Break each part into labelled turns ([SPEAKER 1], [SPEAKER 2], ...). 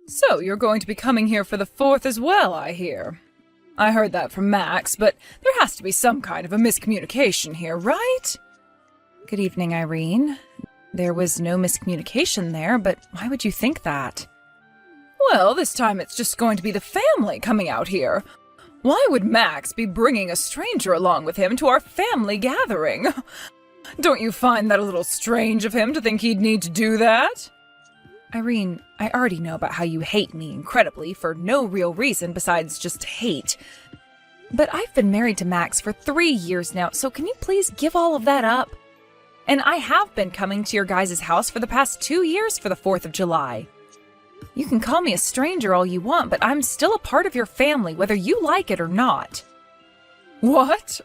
[SPEAKER 1] So, you're going to be coming here for the 4th as well, I hear. I heard that from Max, but there has to be some kind of a miscommunication here, right?
[SPEAKER 2] Good evening, Irene. There was no miscommunication there, but why would you think that?
[SPEAKER 1] Well, this time it's just going to be the family coming out here. Why would Max be bringing a stranger along with him to our family gathering? Don't you find that a little strange of him to think he'd need to do that?
[SPEAKER 2] Irene, I already know about how you hate me incredibly for no real reason besides just hate. But I've been married to Max for 3 years now, so can you please give all of that up? And I have been coming to your guys' house for the past 2 years for the 4th of July. You can call me a stranger all you want, but I'm still a part of your family, whether you like it or not.
[SPEAKER 1] What?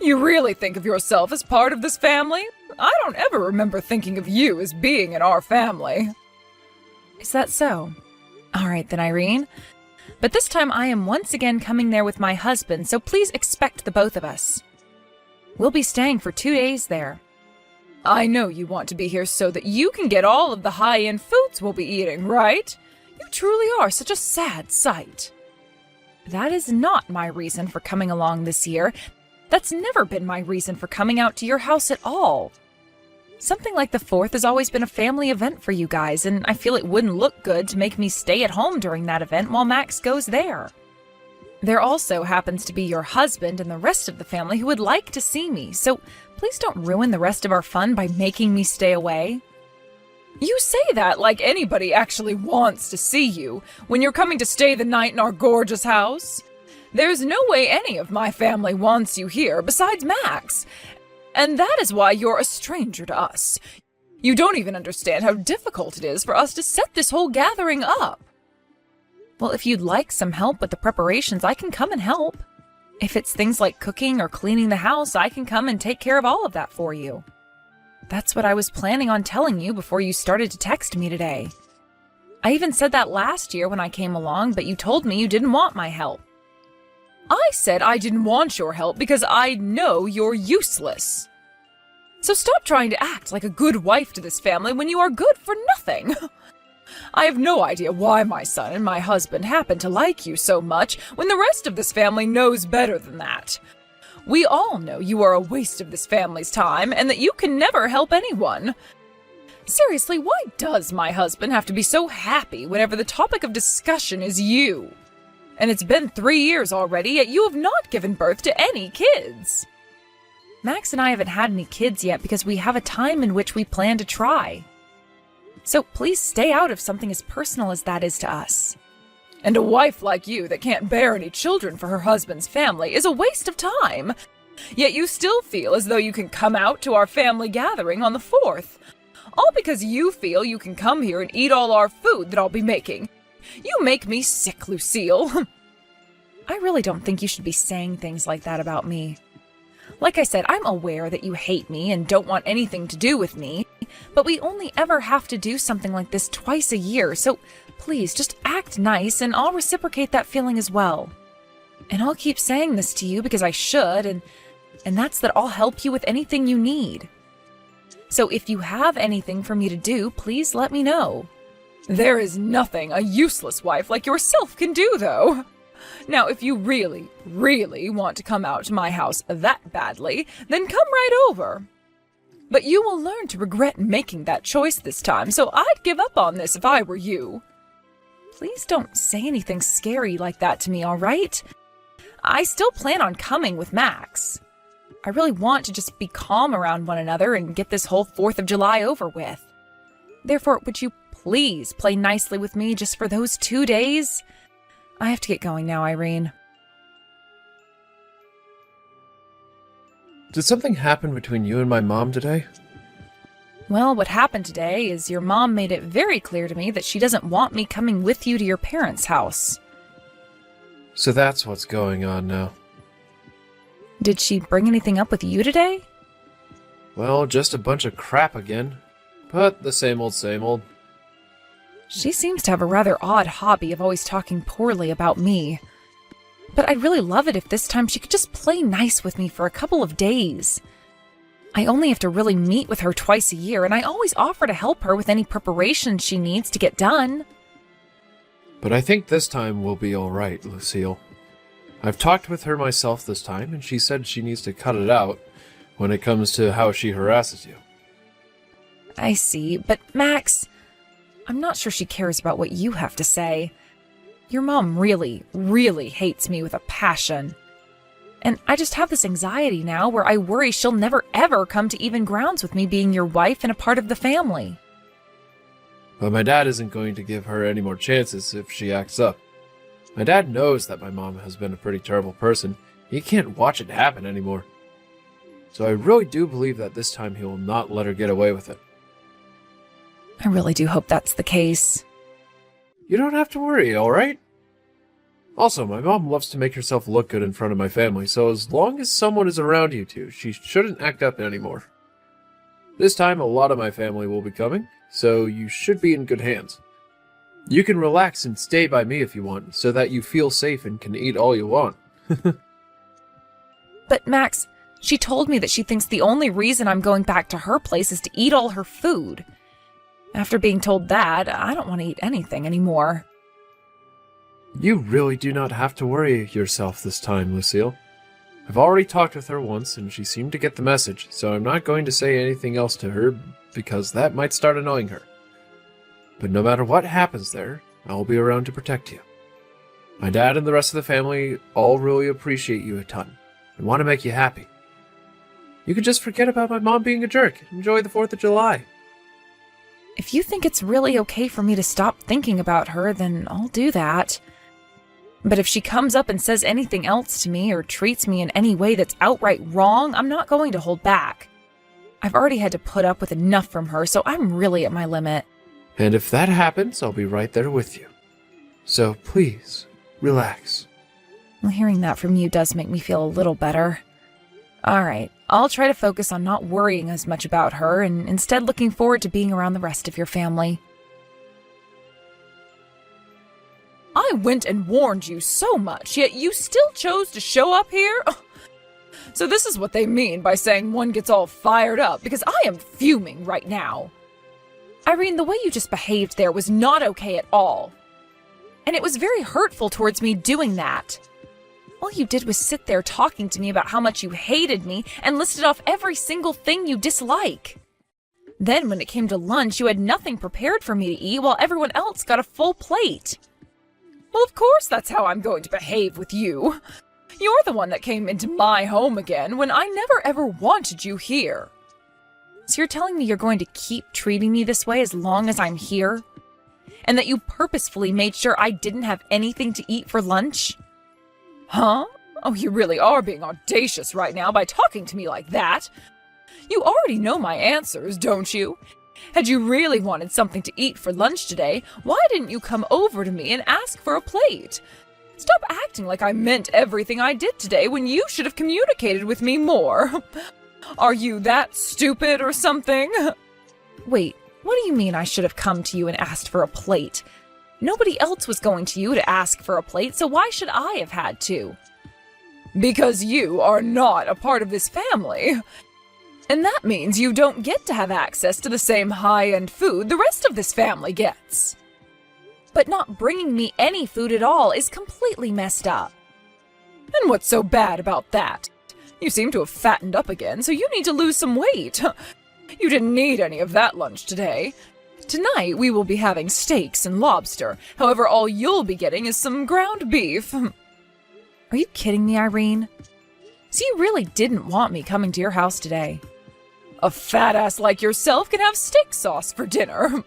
[SPEAKER 1] You really think of yourself as part of this family? I don't ever remember thinking of you as being in our family.
[SPEAKER 2] Is that so? All right then, Irene. But this time I am once again coming there with my husband, so please expect the both of us. We'll be staying for 2 days there.
[SPEAKER 1] I know you want to be here so that you can get all of the high-end foods we'll be eating, right? You truly are such a sad sight.
[SPEAKER 2] That is not my reason for coming along this year. That's never been my reason for coming out to your house at all. Something like the 4th has always been a family event for you guys, and I feel it wouldn't look good to make me stay at home during that event while Max goes there. There also happens to be your husband and the rest of the family who would like to see me, so please don't ruin the rest of our fun by making me stay away.
[SPEAKER 1] You say that like anybody actually wants to see you when you're coming to stay the night in our gorgeous house. There's no way any of my family wants you here besides Max. And that is why you're a stranger to us. You don't even understand how difficult it is for us to set this whole gathering up.
[SPEAKER 2] Well, if you'd like some help with the preparations, I can come and help. If it's things like cooking or cleaning the house, I can come and take care of all of that for you. That's what I was planning on telling you before you started to text me today. I even said that last year when I came along, but you told me you didn't want my help.
[SPEAKER 1] I said I didn't want your help because I know you're useless. So stop trying to act like a good wife to this family when you are good for nothing. I have no idea why my son and my husband happen to like you so much when the rest of this family knows better than that. We all know you are a waste of this family's time and that you can never help anyone. Seriously, why does my husband have to be so happy whenever the topic of discussion is you? And it's been 3 years already, yet you have not given birth to any kids.
[SPEAKER 2] Max and I haven't had any kids yet because we have a time in which we plan to try. So please stay out of something as personal as that is to us.
[SPEAKER 1] And a wife like you that can't bear any children for her husband's family is a waste of time. Yet you still feel as though you can come out to our family gathering on the 4th. All because you feel you can come here and eat all our food that I'll be making. You make me sick, Lucille.
[SPEAKER 2] I really don't think you should be saying things like that about me. Like I said, I'm aware that you hate me and don't want anything to do with me, but we only ever have to do something like this twice a year, so please just act nice and I'll reciprocate that feeling as well. And I'll keep saying this to you because I should, and that's that I'll help you with anything you need. So if you have anything for me to do, please let me know.
[SPEAKER 1] There is nothing a useless wife like yourself can do, though. Now, if you really, really want to come out to my house that badly, then come right over. But you will learn to regret making that choice this time, so I'd give up on this if I were you.
[SPEAKER 2] Please don't say anything scary like that to me, all right? I still plan on coming with Max. I really want to just be calm around one another and get this whole 4th of July over with. Therefore, would you please play nicely with me just for those 2 days? I have to get going now, Irene.
[SPEAKER 3] Did something happen between you and my mom today?
[SPEAKER 2] Well, what happened today is your mom made it very clear to me that she doesn't want me coming with you to your parents' house.
[SPEAKER 3] So that's what's going on now.
[SPEAKER 2] Did she bring anything up with you today?
[SPEAKER 3] Well, just a bunch of crap again. But the same old, same old.
[SPEAKER 2] She seems to have a rather odd hobby of always talking poorly about me. But I'd really love it if this time she could just play nice with me for a couple of days. I only have to really meet with her twice a year, and I always offer to help her with any preparations she needs to get done.
[SPEAKER 3] But I think this time we'll be all right, Lucille. I've talked with her myself this time, and she said she needs to cut it out when it comes to how she harasses you.
[SPEAKER 2] I see, but Max, I'm not sure she cares about what you have to say. Your mom really, really hates me with a passion. And I just have this anxiety now where I worry she'll never ever come to even grounds with me being your wife and a part of the family.
[SPEAKER 3] But my dad isn't going to give her any more chances if she acts up. My dad knows that my mom has been a pretty terrible person. He can't watch it happen anymore. So I really do believe that this time he will not let her get away with it.
[SPEAKER 2] I really do hope that's the case.
[SPEAKER 3] You don't have to worry, alright? Also, my mom loves to make herself look good in front of my family, so as long as someone is around you two, she shouldn't act up anymore. This time, a lot of my family will be coming, so you should be in good hands. You can relax and stay by me if you want, so that you feel safe and can eat all you want.
[SPEAKER 2] But Max, she told me that she thinks the only reason I'm going back to her place is to eat all her food. After being told that, I don't want to eat anything anymore.
[SPEAKER 3] You really do not have to worry yourself this time, Lucille. I've already talked with her once, and she seemed to get the message, so I'm not going to say anything else to her, because that might start annoying her. But no matter what happens there, I'll be around to protect you. My dad and the rest of the family all really appreciate you a ton, and want to make you happy. You can just forget about my mom being a jerk and enjoy the 4th of July.
[SPEAKER 2] If you think it's really okay for me to stop thinking about her, then I'll do that. But if she comes up and says anything else to me or treats me in any way that's outright wrong, I'm not going to hold back. I've already had to put up with enough from her, so I'm really at my limit.
[SPEAKER 3] And if that happens, I'll be right there with you. So please, relax.
[SPEAKER 2] Well, hearing that from you does make me feel a little better. All right, I'll try to focus on not worrying as much about her and instead looking forward to being around the rest of your family.
[SPEAKER 1] I went and warned you so much, yet you still chose to show up here? So this is what they mean by saying one gets all fired up, because I am fuming right now.
[SPEAKER 2] Irene, the way you just behaved there was not okay at all. And it was very hurtful towards me doing that. All you did was sit there talking to me about how much you hated me and listed off every single thing you dislike. Then when it came to lunch, you had nothing prepared for me to eat while everyone else got a full plate.
[SPEAKER 1] Well, of course that's how I'm going to behave with you. You're the one that came into my home again when I never ever wanted you here.
[SPEAKER 2] So you're telling me you're going to keep treating me this way as long as I'm here? And that you purposefully made sure I didn't have anything to eat for lunch?
[SPEAKER 1] Huh? Oh, you really are being audacious right now by talking to me like that. You already know my answers, don't you? Had you really wanted something to eat for lunch today, why didn't you come over to me and ask for a plate? Stop acting like I meant everything I did today when you should have communicated with me more. Are you that stupid or something?
[SPEAKER 2] Wait, what do you mean I should have come to you and asked for a plate? Nobody else was going to you to ask for a plate, so why should I have had to?
[SPEAKER 1] Because you are not a part of this family. And that means you don't get to have access to the same high-end food the rest of this family gets.
[SPEAKER 2] But not bringing me any food at all is completely messed up.
[SPEAKER 1] And what's so bad about that? You seem to have fattened up again, so you need to lose some weight. You didn't need any of that lunch today. Tonight we will be having steaks and lobster. However, all you'll be getting is some ground beef.
[SPEAKER 2] Are you kidding me, Irene? So you really didn't want me coming to your house today?
[SPEAKER 1] A fat ass like yourself can have steak sauce for dinner.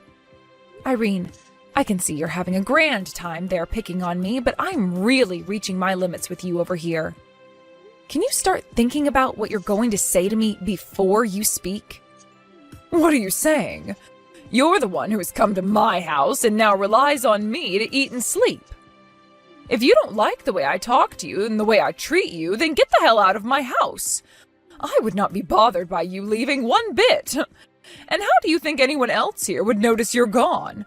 [SPEAKER 2] Irene, I can see you're having a grand time there picking on me, but I'm really reaching my limits with you over here. Can you start thinking about what you're going to say to me before you speak?
[SPEAKER 1] What are you saying? You're the one who has come to my house and now relies on me to eat and sleep. If you don't like the way I talk to you and the way I treat you, then get the hell out of my house. I would not be bothered by you leaving one bit. And how do you think anyone else here would notice you're gone?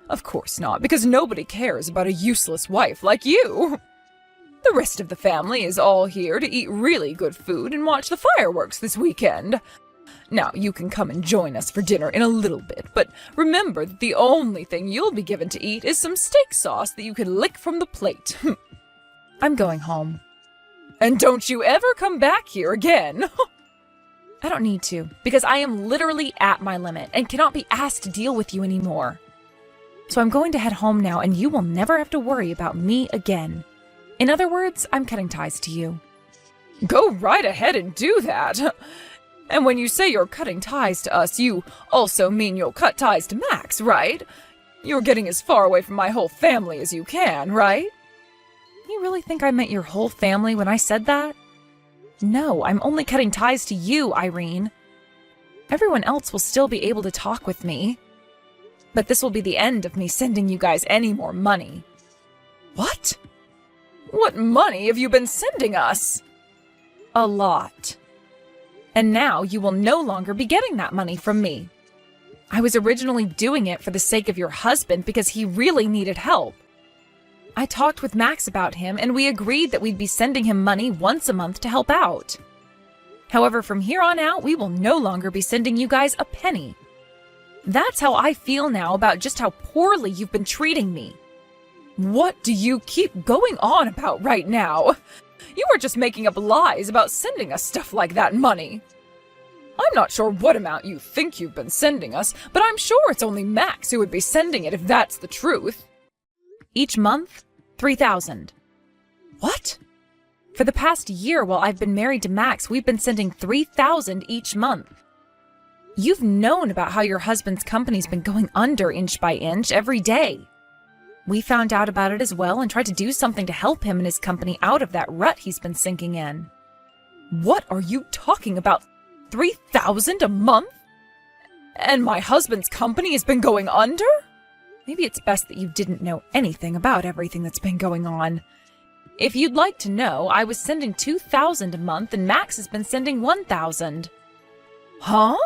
[SPEAKER 1] Of course not, because nobody cares about a useless wife like you. The rest of the family is all here to eat really good food and watch the fireworks this weekend. Now, you can come and join us for dinner in a little bit, but remember that the only thing you'll be given to eat is some steak sauce that you can lick from the plate.
[SPEAKER 2] I'm going home.
[SPEAKER 1] And don't you ever come back here again.
[SPEAKER 2] I don't need to, because I am literally at my limit and cannot be asked to deal with you anymore. So I'm going to head home now, and you will never have to worry about me again. In other words, I'm cutting ties to you.
[SPEAKER 1] Go right ahead and do that. And when you say you're cutting ties to us, you also mean you'll cut ties to Max, right? You're getting as far away from my whole family as you can, right?
[SPEAKER 2] You really think I meant your whole family when I said that? No, I'm only cutting ties to you, Irene. Everyone else will still be able to talk with me. But this will be the end of me sending you guys any more money.
[SPEAKER 1] What? What money have you been sending us?
[SPEAKER 2] A lot. And now you will no longer be getting that money from me. I was originally doing it for the sake of your husband because he really needed help. I talked with Max about him, and we agreed that we'd be sending him money once a month to help out. However, from here on out, we will no longer be sending you guys a penny. That's how I feel now about just how poorly you've been treating me.
[SPEAKER 1] What do you keep going on about right now? You were just making up lies about sending us stuff like that money. I'm not sure what amount you think you've been sending us, but I'm sure it's only Max who would be sending it if that's the truth.
[SPEAKER 2] Each month, $3,000.
[SPEAKER 1] What?
[SPEAKER 2] For the past year while I've been married to Max, we've been sending $3,000 each month. You've known about how your husband's company's been going under inch by inch every day. We found out about it as well and tried to do something to help him and his company out of that rut he's been sinking in.
[SPEAKER 1] What are you talking about? $3,000 a month? And my husband's company has been going under?
[SPEAKER 2] Maybe it's best that you didn't know anything about everything that's been going on. If you'd like to know, I was sending $2,000 a month and Max has been sending $1,000.
[SPEAKER 1] Huh?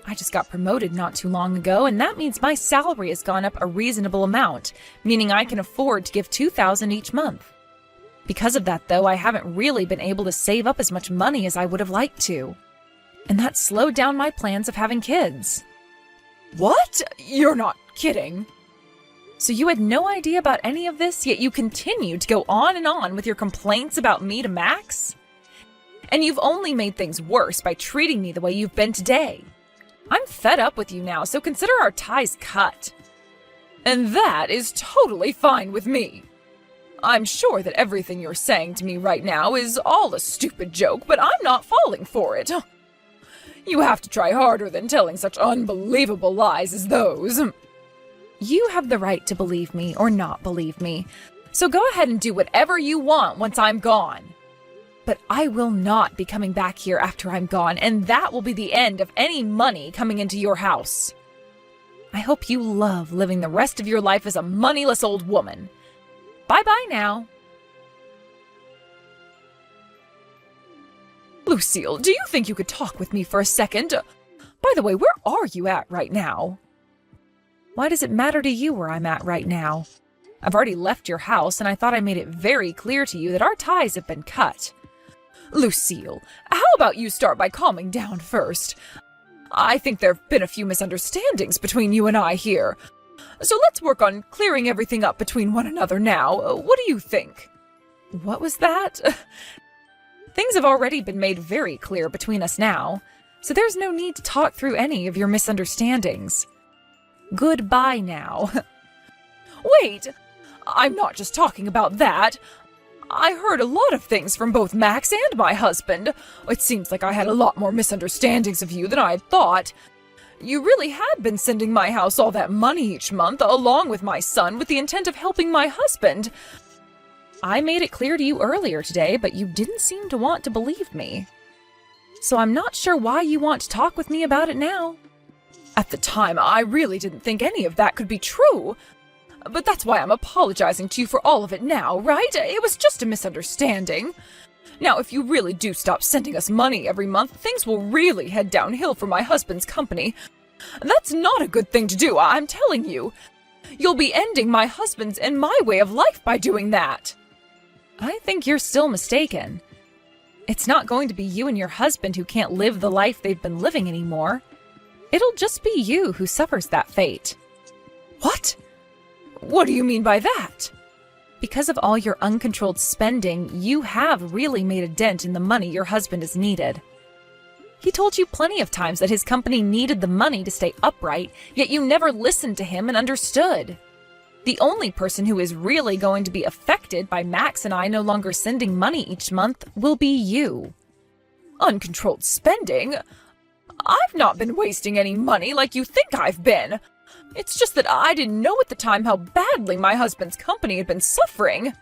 [SPEAKER 2] I just got promoted not too long ago, and that means my salary has gone up a reasonable amount, meaning I can afford to give $2,000 each month. Because of that, though, I haven't really been able to save up as much money as I would have liked to. And that slowed down my plans of having kids.
[SPEAKER 1] What? You're not kidding.
[SPEAKER 2] So you had no idea about any of this, yet you continued to go on and on with your complaints about me to Max? And you've only made things worse by treating me the way you've been today. I'm fed up with you now, so consider our ties cut.
[SPEAKER 1] And that is totally fine with me. I'm sure that everything you're saying to me right now is all a stupid joke, but I'm not falling for it. You have to try harder than telling such unbelievable lies as those.
[SPEAKER 2] You have the right to believe me or not believe me, so go ahead and do whatever you want once I'm gone. But I will not be coming back here after I'm gone, and that will be the end of any money coming into your house. I hope you love living the rest of your life as a moneyless old woman. Bye-bye now.
[SPEAKER 1] Lucille, do you think you could talk with me for a second? By the way, where are you at right now?
[SPEAKER 2] Why does it matter to you where I'm at right now? I've already left your house, and I thought I made it very clear to you that our ties have been cut.
[SPEAKER 1] Lucille, how about you start by calming down first? I think there have been a few misunderstandings between you and I here. So let's work on clearing everything up between one another now. What do you think?
[SPEAKER 2] What was that? Things have already been made very clear between us now, so there's no need to talk through any of your misunderstandings. Goodbye now.
[SPEAKER 1] Wait! I'm not just talking about that. I heard a lot of things from both Max and my husband. It seems like I had a lot more misunderstandings of you than I had thought. You really had been sending my house all that money each month, along with my son, with the intent of helping my husband.
[SPEAKER 2] I made it clear to you earlier today, but you didn't seem to want to believe me. So I'm not sure why you want to talk with me about it now.
[SPEAKER 1] At the time, I really didn't think any of that could be true. But that's why I'm apologizing to you for all of it now, right? It was just a misunderstanding. Now, if you really do stop sending us money every month, things will really head downhill for my husband's company. That's not a good thing to do, I'm telling you. You'll be ending my husband's and my way of life by doing that.
[SPEAKER 2] I think you're still mistaken. It's not going to be you and your husband who can't live the life they've been living anymore. It'll just be you who suffers that fate.
[SPEAKER 1] What? What do you mean by that?
[SPEAKER 2] Because of all your uncontrolled spending, you have really made a dent in the money your husband has needed. He told you plenty of times that his company needed the money to stay upright, yet you never listened to him and understood. The only person who is really going to be affected by Max and I no longer sending money each month will be you.
[SPEAKER 1] Uncontrolled spending? I've not been wasting any money like you think I've been. It's just that I didn't know at the time how badly my husband's company had been suffering.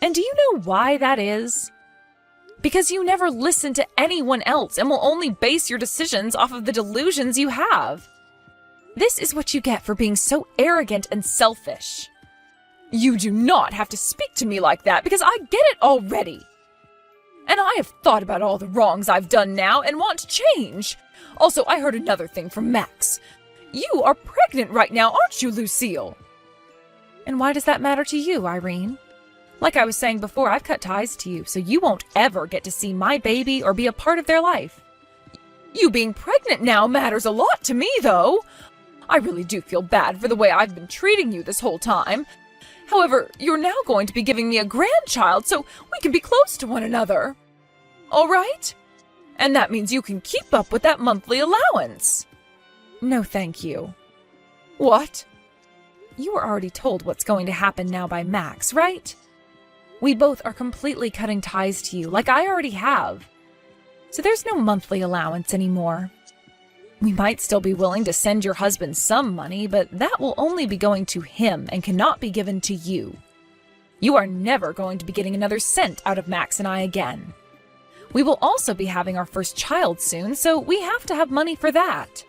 [SPEAKER 2] And do you know why that is? Because you never listen to anyone else and will only base your decisions off of the delusions you have. This is what you get for being so arrogant and selfish.
[SPEAKER 1] You do not have to speak to me like that because I get it already. And I have thought about all the wrongs I've done now and want to change. Also, I heard another thing from Max. You are pregnant right now, aren't you, Lucille?
[SPEAKER 2] And why does that matter to you, Irene? Like I was saying before, I've cut ties to you, so you won't ever get to see my baby or be a part of their life.
[SPEAKER 1] You being pregnant now matters a lot to me, though. I really do feel bad for the way I've been treating you this whole time. However, you're now going to be giving me a grandchild, so we can be close to one another. All right? And that means you can keep up with that monthly allowance.
[SPEAKER 2] No, thank you.
[SPEAKER 1] What?
[SPEAKER 2] You were already told what's going to happen now by Max, right? We both are completely cutting ties to you, like I already have. So there's no monthly allowance anymore. We might still be willing to send your husband some money, but that will only be going to him and cannot be given to you. You are never going to be getting another cent out of Max and I again. We will also be having our first child soon, so we have to have money for that.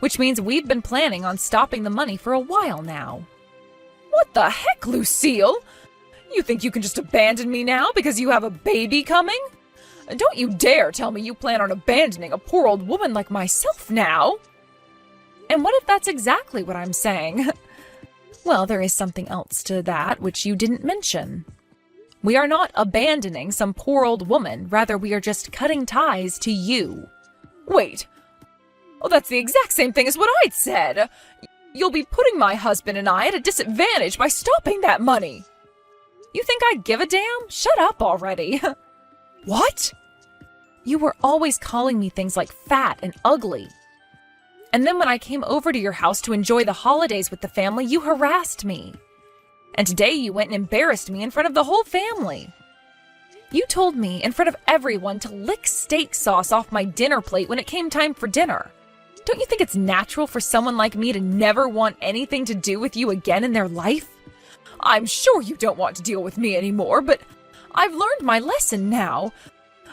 [SPEAKER 2] Which means we've been planning on stopping the money for a while now.
[SPEAKER 1] What the heck, Lucille? You think you can just abandon me now because you have a baby coming? Don't you dare tell me you plan on abandoning a poor old woman like myself now.
[SPEAKER 2] And what if that's exactly what I'm saying? Well, there is something else to that which you didn't mention. We are not abandoning some poor old woman, rather we are just cutting ties to you.
[SPEAKER 1] Wait. Oh, that's the exact same thing as what I'd said. You'll be putting my husband and I at a disadvantage by stopping that money.
[SPEAKER 2] You think I'd give a damn? Shut up already.
[SPEAKER 1] What?
[SPEAKER 2] You were always calling me things like fat and ugly. And then when I came over to your house to enjoy the holidays with the family, you harassed me. And today you went and embarrassed me in front of the whole family. You told me in front of everyone to lick steak sauce off my dinner plate when it came time for dinner. Don't you think it's natural for someone like me to never want anything to do with you again in their life?
[SPEAKER 1] I'm sure you don't want to deal with me anymore, but I've learned my lesson now.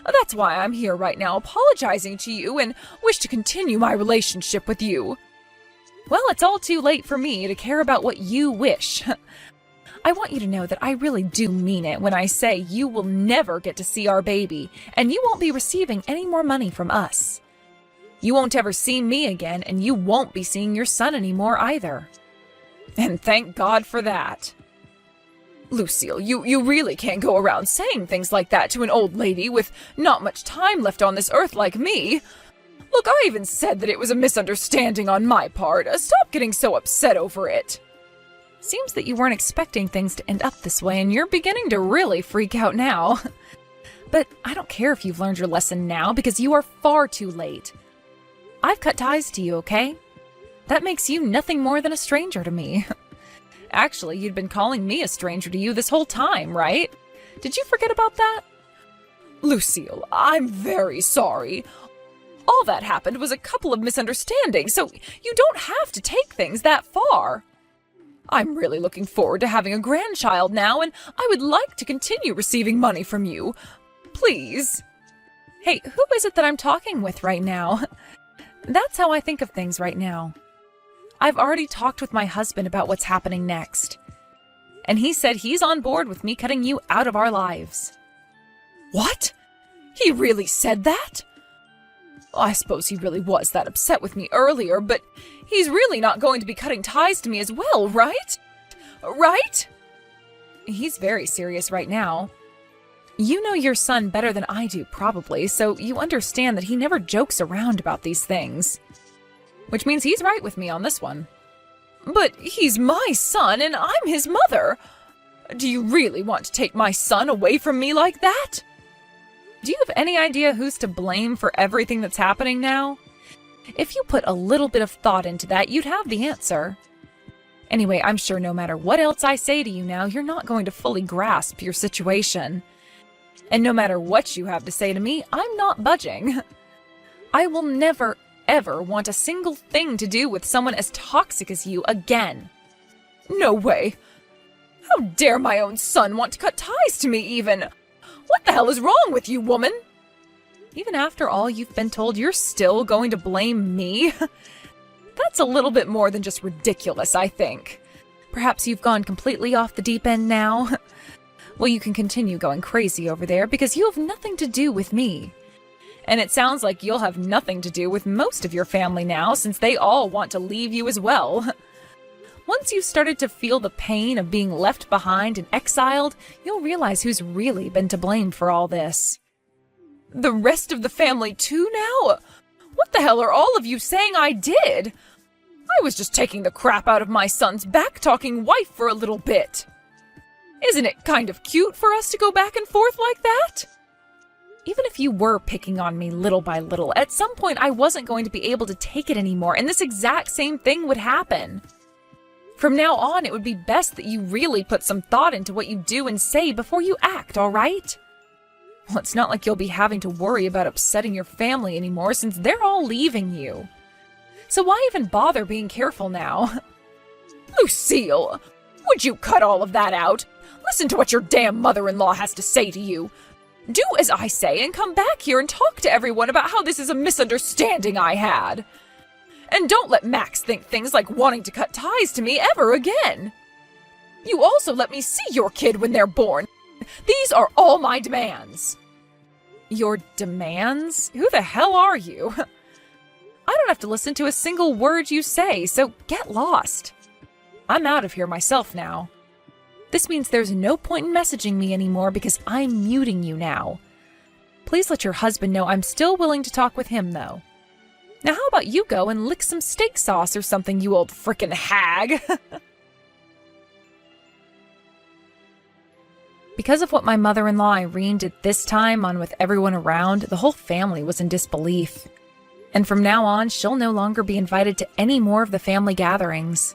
[SPEAKER 1] That's why I'm here right now apologizing to you and wish to continue my relationship with you.
[SPEAKER 2] Well, it's all too late for me to care about what you wish. I want you to know that I really do mean it when I say you will never get to see our baby, and you won't be receiving any more money from us. You won't ever see me again, and you won't be seeing your son anymore either.
[SPEAKER 1] And thank God for that. Lucille, you really can't go around saying things like that to an old lady with not much time left on this earth like me. Look, I even said that it was a misunderstanding on my part. Stop getting so upset over it.
[SPEAKER 2] Seems that you weren't expecting things to end up this way, and you're beginning to really freak out now. But I don't care if you've learned your lesson now, because you are far too late. I've cut ties to you, okay? That makes you nothing more than a stranger to me. Actually, you'd been calling me a stranger to you this whole time, right? Did you forget about that?
[SPEAKER 1] Lucille, I'm very sorry. All that happened was a couple of misunderstandings, so you don't have to take things that far. I'm really looking forward to having a grandchild now, and I would like to continue receiving money from you. Please.
[SPEAKER 2] Hey, who is it that I'm talking with right now? That's how I think of things right now. I've already talked with my husband about what's happening next. And he said he's on board with me cutting you out of our lives.
[SPEAKER 1] What? He really said that? I suppose he really was that upset with me earlier, but he's really not going to be cutting ties to me as well, right? Right?
[SPEAKER 2] He's very serious right now. You know your son better than I do, probably, so you understand that he never jokes around about these things. Which means he's right with me on this one.
[SPEAKER 1] But he's my son and I'm his mother. Do you really want to take my son away from me like that?
[SPEAKER 2] Do you have any idea who's to blame for everything that's happening now? If you put a little bit of thought into that, you'd have the answer. Anyway, I'm sure no matter what else I say to you now, you're not going to fully grasp your situation. And no matter what you have to say to me, I'm not budging. I will never, ever want a single thing to do with someone as toxic as you again.
[SPEAKER 1] No way. How dare my own son want to cut ties to me even? What the hell is wrong with you, woman?
[SPEAKER 2] Even after all you've been told, you're still going to blame me? That's a little bit more than just ridiculous, I think. Perhaps you've gone completely off the deep end now? Well, you can continue going crazy over there because you have nothing to do with me. And it sounds like you'll have nothing to do with most of your family now, since they all want to leave you as well. Once you've started to feel the pain of being left behind and exiled, you'll realize who's really been to blame for all this.
[SPEAKER 1] The rest of the family too now? What the hell are all of you saying I did? I was just taking the crap out of my son's back-talking wife for a little bit. Isn't it kind of cute for us to go back and forth like that?
[SPEAKER 2] Even if you were picking on me little by little, at some point I wasn't going to be able to take it anymore, and this exact same thing would happen. From now on, it would be best that you really put some thought into what you do and say before you act, all right? Well, it's not like you'll be having to worry about upsetting your family anymore since they're all leaving you. So why even bother being careful now?
[SPEAKER 1] Lucille, would you cut all of that out? Listen to what your damn mother-in-law has to say to you. Do as I say and come back here and talk to everyone about how this is a misunderstanding I had. And don't let Max think things like wanting to cut ties to me ever again. You also let me see your kid when they're born. These are all my demands.
[SPEAKER 2] Your demands? Who the hell are you? I don't have to listen to a single word you say, so get lost. I'm out of here myself now. This means there's no point in messaging me anymore because I'm muting you now. Please let your husband know I'm still willing to talk with him, though. Now how about you go and lick some steak sauce or something, you old frickin' hag? Because of what my mother-in-law Irene did this time on with everyone around, the whole family was in disbelief. And from now on, she'll no longer be invited to any more of the family gatherings.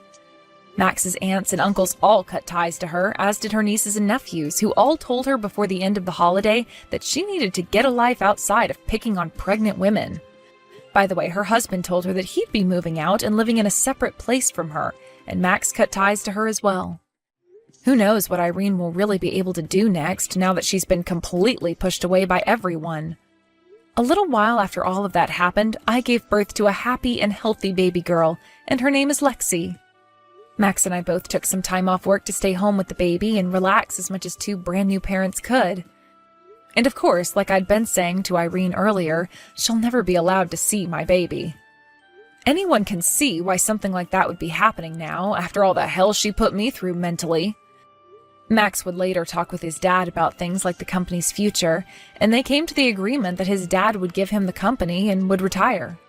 [SPEAKER 2] Max's aunts and uncles all cut ties to her, as did her nieces and nephews, who all told her before the end of the holiday that she needed to get a life outside of picking on pregnant women. By the way, her husband told her that he'd be moving out and living in a separate place from her, and Max cut ties to her as well. Who knows what Irene will really be able to do next, now that she's been completely pushed away by everyone. A little while after all of that happened, I gave birth to a happy and healthy baby girl, and her name is Lexi. Max and I both took some time off work to stay home with the baby and relax as much as two brand new parents could. And of course, like I'd been saying to Irene earlier, she'll never be allowed to see my baby. Anyone can see why something like that would be happening now, after all the hell she put me through mentally. Max would later talk with his dad about things like the company's future, and they came to the agreement that his dad would give him the company and would retire.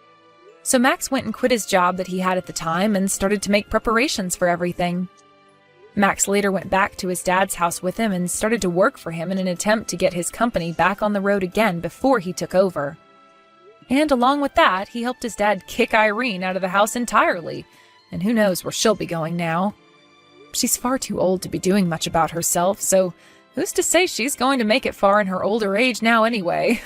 [SPEAKER 2] So Max went and quit his job that he had at the time and started to make preparations for everything. Max later went back to his dad's house with him and started to work for him in an attempt to get his company back on the road again before he took over. And along with that, he helped his dad kick Irene out of the house entirely, and who knows where she'll be going now. She's far too old to be doing much about herself, so who's to say she's going to make it far in her older age now anyway?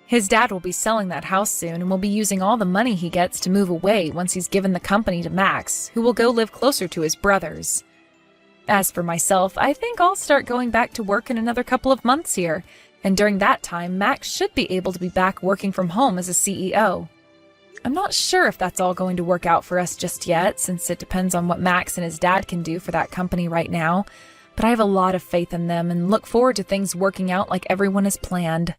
[SPEAKER 2] His dad will be selling that house soon and will be using all the money he gets to move away once he's given the company to Max, who will go live closer to his brothers. As for myself, I think I'll start going back to work in another couple of months here, and during that time, Max should be able to be back working from home as a CEO. I'm not sure if that's all going to work out for us just yet, since it depends on what Max and his dad can do for that company right now, but I have a lot of faith in them and look forward to things working out like everyone has planned.